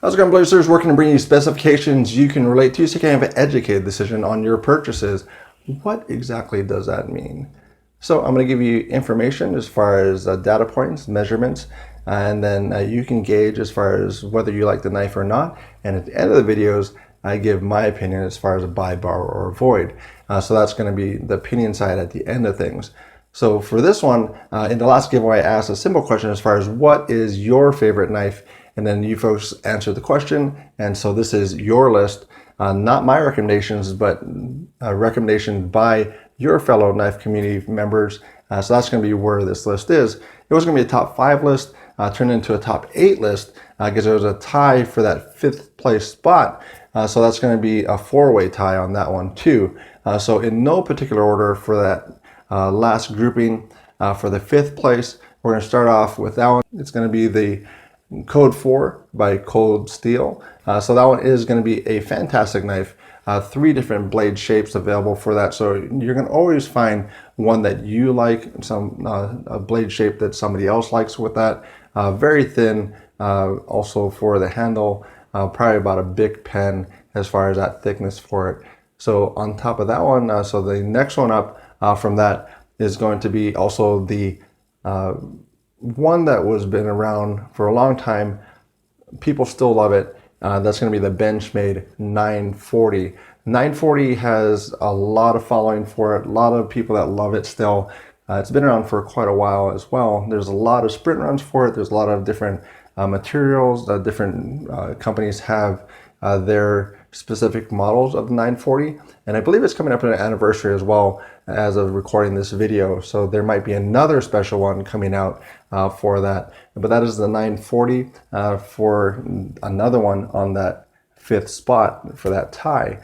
How's it going, Blazers? Working to bring you specifications you can relate to so you can have an educated decision on your purchases. What exactly does that mean? So I'm going to give you information as far as data points, measurements, and then you can gauge as far as whether you like the knife or not. And at the end of the videos, I give my opinion as far as a buy, borrow, or avoid. So that's going to be the opinion side at the end of things. So for this one, in the last giveaway, I asked a simple question as far as what is your favorite knife? And then you folks answered the question. And so this is your list, not my recommendations, but a recommendation by your fellow knife community members. So that's going to be where this list is. It was going to be a top 5 list, turned into a top 8 list because there was a tie for that 5th place spot. So that's going to be a 4-way tie on that one too. So in no particular order for that last grouping, for the 5th place, we're going to start off with that one. It's going to be the Code 4 by Cold Steel. So that one is going to be a fantastic knife. 3 different blade shapes available for that. So you're going to always find one that you like, a blade shape that somebody else likes with that. Very thin, also for the handle, probably about a Bic pen as far as that thickness for it. So on top of that one, so the next one up from that is going to be also the one that was been around for a long time. People still love it. That's going to be the Benchmade 940. 940 has a lot of following for it, a lot of people that love it still. It's been around for quite a while as well. There's a lot of sprint runs for it. There's a lot of different materials. Different companies have their specific models of the 940, and I believe it's coming up on an anniversary as well as of recording this video, so there might be another special one coming out for that, but that is the 940 for another one on that 5th spot for that tie.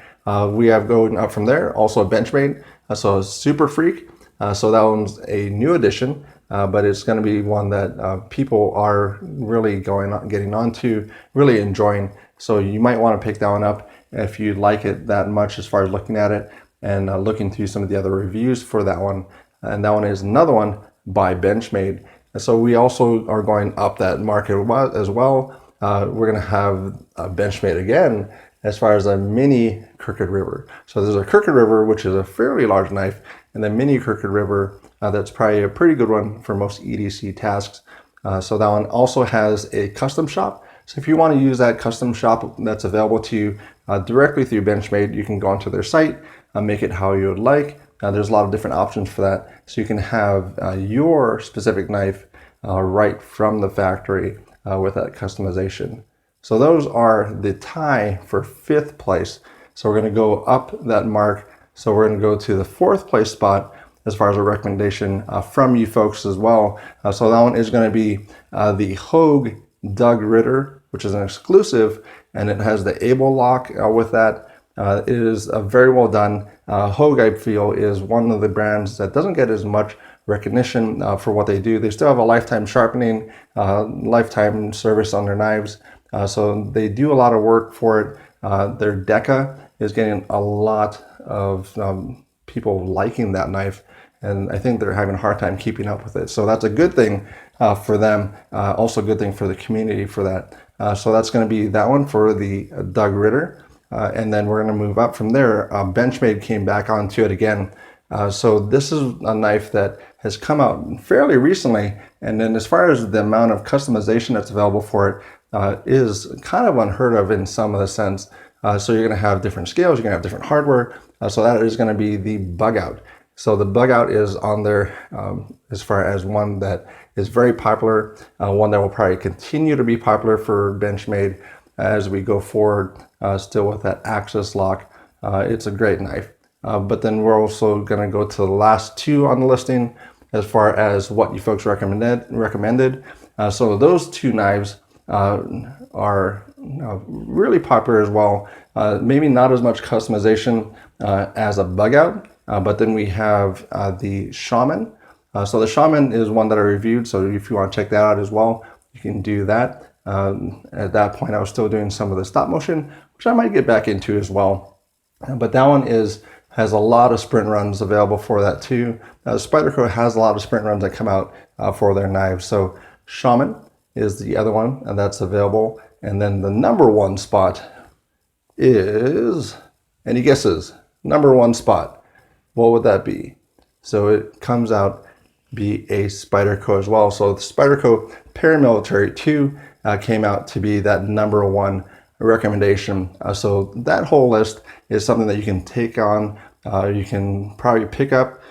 We have going up from there also a Benchmade, so Super Freak, so that one's a new addition, but it's going to be one that people are really getting onto, really enjoying. So you might want to pick that one up if you like it that much as far as looking at it and looking through some of the other reviews for that one. And that one is another one by Benchmade. And so we also are going up that market as well. We're going to have a Benchmade again as far as a mini Crooked River. So there's a Crooked River, which is a fairly large knife, and the mini Crooked River, that's probably a pretty good one for most EDC tasks. So that one also has a custom shop. So if you want to use that custom shop that's available to you directly through Benchmade, you can go onto their site, make it how you would like. There's a lot of different options for that. So you can have your specific knife right from the factory with that customization. So those are the tie for 5th place. So we're going to go up that mark. So we're going to go to the 4th place spot as far as a recommendation from you folks as well. So that one is going to be the Hogue Doug Ritter, which is an exclusive, and it has the Able lock with that. It is very well done. Hogue, I feel, is one of the brands that doesn't get as much recognition for what they do. They still have a lifetime sharpening, lifetime service on their knives. So they do a lot of work for it. Their Deca is getting a lot of people liking that knife, and I think they're having a hard time keeping up with it. So that's a good thing for them. Also a good thing for the community for that. So that's going to be that one for the Doug Ritter. And then we're going to move up from there. Benchmade came back onto it again. So this is a knife that has come out fairly recently. And then as far as the amount of customization that's available for it is kind of unheard of in some of the sense. So you're going to have different scales, you're going to have different hardware. So that is going to be the bug out. So the bug out is on there as far as one that is very popular, one that will probably continue to be popular for Benchmade as we go forward, still with that Axis lock. It's a great knife. But then we're also going to go to the last 2 on the listing as far as what you folks recommended. So those 2 knives are really popular as well. Maybe not as much customization as a bug out. But then we have the Shaman. So the Shaman is one that I reviewed. So if you want to check that out as well, you can do that. At that point, I was still doing some of the stop motion, which I might get back into as well. But that one has a lot of sprint runs available for that too. Spyderco has a lot of sprint runs that come out for their knives. So Shaman, is the other one, and that's available. And then the number one spot is, any guesses? Number one spot, what would that be? So it comes out be a Spyderco as well. So the Spyderco Paramilitary 2 came out to be that number one recommendation. So that whole list is something that you can take on. You can probably pick up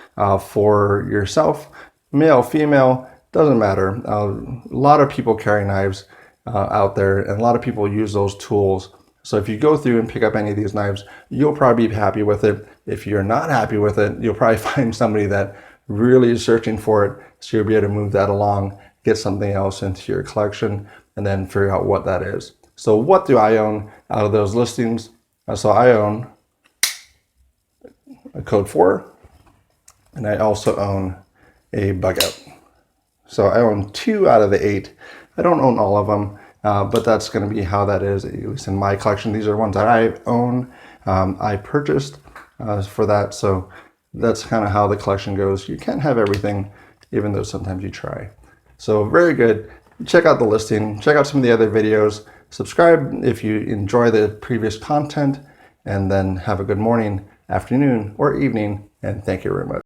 for yourself, male, female, doesn't matter. A lot of people carry knives out there, and a lot of people use those tools. So if you go through and pick up any of these knives, you'll probably be happy with it. If you're not happy with it, you'll probably find somebody that really is searching for it. So you'll be able to move that along, get something else into your collection, and then figure out what that is. So what do I own out of those listings? So I own a Code 4, and I also own a Bug Out. So I own 2 out of the 8. I don't own all of them, but that's going to be how that is, at least in my collection. These are ones that I own, I purchased for that. So that's kind of how the collection goes. You can't have everything, even though sometimes you try. So very good. Check out the listing. Check out some of the other videos. Subscribe if you enjoy the previous content, and then have a good morning, afternoon, or evening, and thank you very much.